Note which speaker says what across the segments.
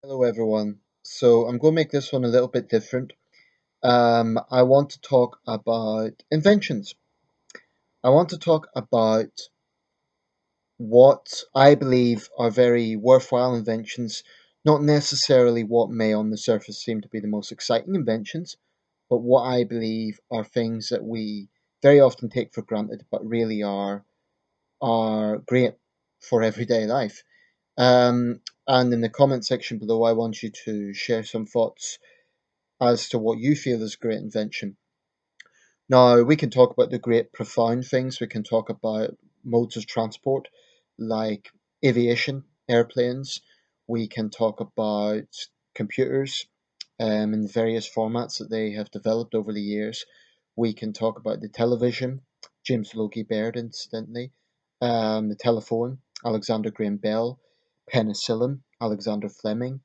Speaker 1: Hello, everyone. So I'm going to make this one a little bit different. I want to talk about inventions. I want to talk about what I believe are very worthwhile inventions, not necessarily what may on the surface seem to be the most exciting inventions, but what I believe are things that we very often take for granted, but really are great for everyday life. And in the comment section below, I want you to share some thoughts as to what you feel is a great invention. Now, we can talk about the great profound things. We can talk about modes of transport like aviation, airplanes. We can talk about computers in the various formats that they have developed over the years. We can talk about the television, James Logie Baird, incidentally, the telephone, Alexander Graham Bell, penicillin, Alexander Fleming,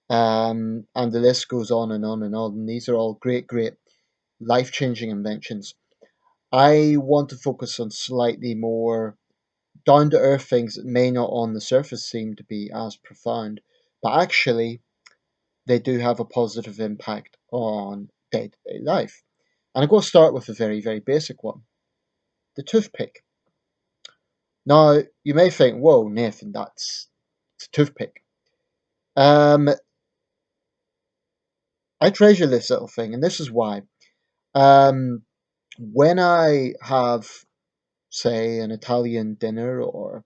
Speaker 1: and the list goes on and on and on. And these are all great, great life changing inventions. I want to focus on slightly more down to earth things that may not on the surface seem to be as profound, but actually they do have a positive impact on day to day life. And I'm going to start with a very, very basic one, the toothpick. Now, you may think, whoa, Nathan, it's a toothpick. Um, I treasure this little thing, and this is why. Um, when I have, say, an Italian dinner or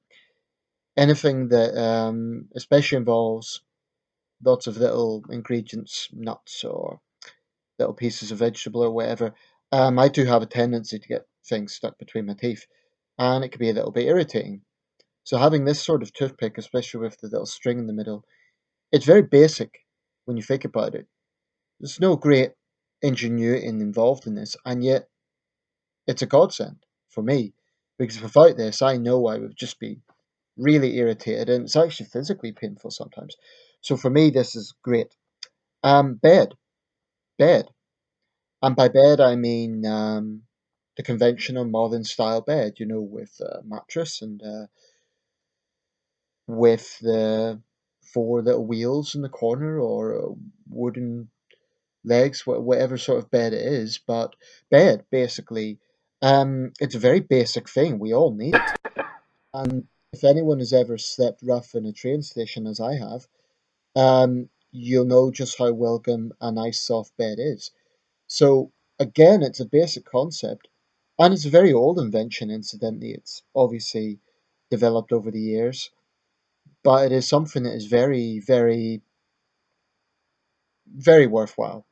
Speaker 1: anything that especially involves lots of little ingredients, nuts or little pieces of vegetable or whatever, I do have a tendency to get things stuck between my teeth, and it can be a little bit irritating. So having this sort of toothpick, especially with the little string in the middle, it's very basic when you think about it. There's no great ingenuity involved in this, and yet it's a godsend for me because without this, I know I would just be really irritated, and it's actually physically painful sometimes. So for me, this is great. Bed, bed, and by bed I mean the conventional modern style bed, with a mattress and with the four little wheels in the corner or wooden legs, whatever sort of bed it is. But bed, basically, it's a very basic thing. We all need it. And if anyone has ever slept rough in a train station, as I have, you'll know just how welcome a nice soft bed is. So again, it's a basic concept, and it's a very old invention. Incidentally, it's obviously developed over the years, but it is something that is very, very, very worthwhile.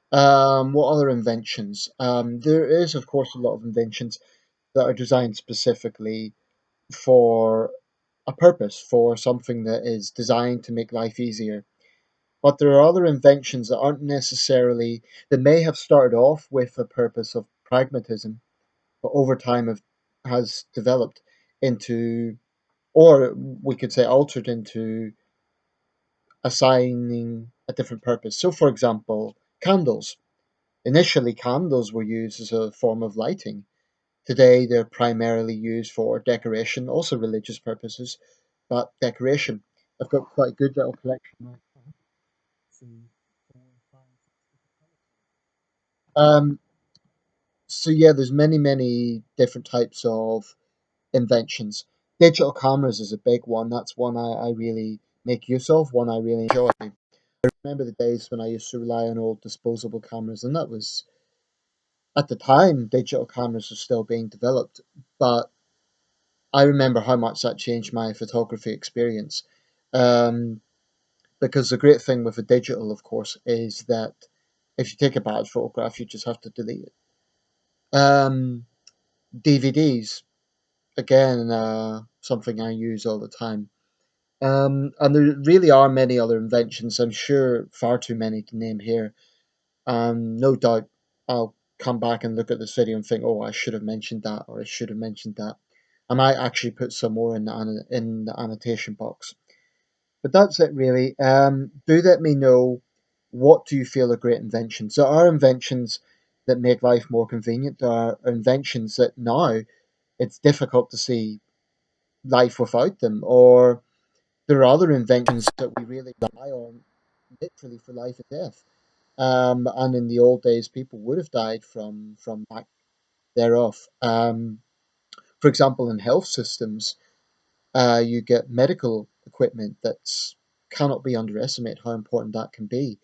Speaker 1: What other inventions? There is, of course, a lot of inventions that are designed specifically for a purpose, for something that is designed to make life easier. But there are other inventions that aren't necessarily, that may have started off with a purpose of pragmatism, but over time has developed into, or we could say altered into, assigning a different purpose. So, for example, candles. Initially, candles were used as a form of lighting. Today, they're primarily used for decoration, also religious purposes, but decoration. I've got quite a good little collection right now. See, 4, 5, 6 different colours. So yeah, there's many, many different types of inventions. Digital cameras is a big one. That's one I really make use of, one I really enjoy. I remember the days when I used to rely on old disposable cameras, and that was at the time digital cameras were still being developed, but I remember how much that changed my photography experience. Um, because the great thing with a digital, of course, is that if you take a bad photograph, you just have to delete it. DVDs, again, something I use all the time. And there really are many other inventions. I'm sure far too many to name here. No doubt I'll come back and look at this video and think, oh, I should have mentioned that, or I should have mentioned that. I might actually put some more in the annotation box. But that's it, really. Do let me know, what do you feel are great inventions. There are inventions that make life more convenient. There are inventions that now it's difficult to see life without them, or there are other inventions that we really rely on literally for life and death. And in the old days, people would have died from lack thereof. For example, in health systems, you get medical equipment that's cannot be underestimated how important that can be.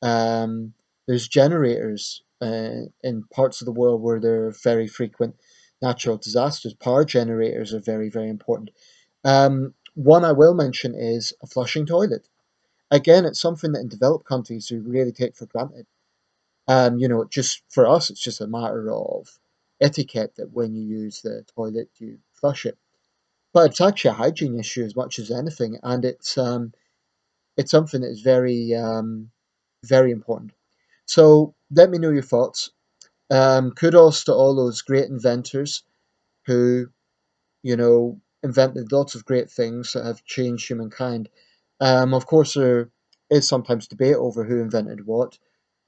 Speaker 1: Um, there's generators in parts of the world where there are very frequent natural disasters. Power generators are very, very important. One I will mention is a flushing toilet. Again, it's something that in developed countries we really take for granted. Just for us, it's just a matter of etiquette that when you use the toilet, you flush it. But it's actually a hygiene issue as much as anything, and it's something that is very very important. So let me know your thoughts. Kudos to all those great inventors who invented lots of great things that have changed humankind. Of course, there is sometimes debate over who invented what,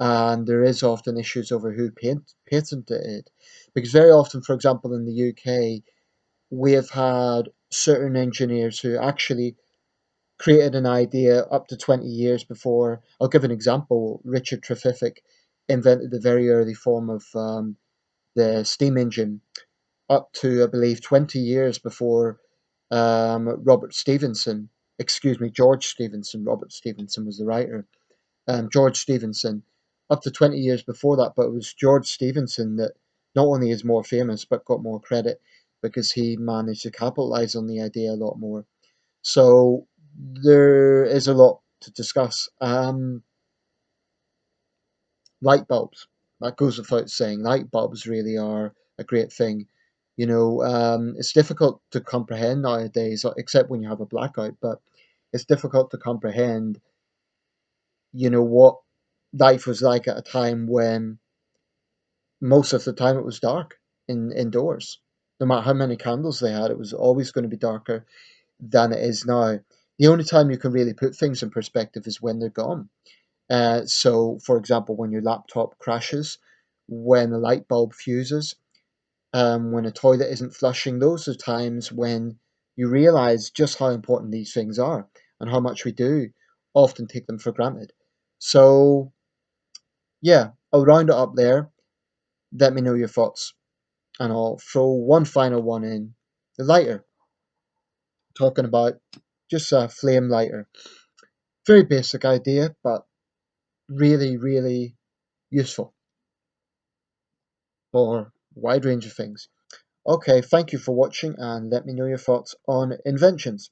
Speaker 1: and there is often issues over who patented it. Because very often, for example, in the UK, we have had certain engineers who actually created an idea up to 20 years before. I'll give an example. Richard Trevithick invented the very early form of the steam engine up to, I believe, 20 years before Robert Stevenson, excuse me, George Stevenson. Robert Stevenson was the writer. George Stevenson, up to 20 years before that, but it was George Stevenson that not only is more famous but got more credit because he managed to capitalize on the idea a lot more. So there is a lot to discuss. Light bulbs, that goes without saying. Light bulbs really are a great thing. It's difficult to comprehend nowadays, except when you have a blackout, but it's difficult to comprehend, what life was like at a time when most of the time it was dark indoors. No matter how many candles they had, it was always going to be darker than it is now. The only time you can really put things in perspective is when they're gone. So, for example, when your laptop crashes, when a light bulb fuses, when a toilet isn't flushing, those are times when you realize just how important these things are and how much we do often take them for granted. So, yeah, I'll round it up there. Let me know your thoughts, and I'll throw one final one in, the lighter, talking about just a flame lighter. Very basic idea, but really, really useful for a wide range of things. Okay, thank you for watching and let me know your thoughts on inventions.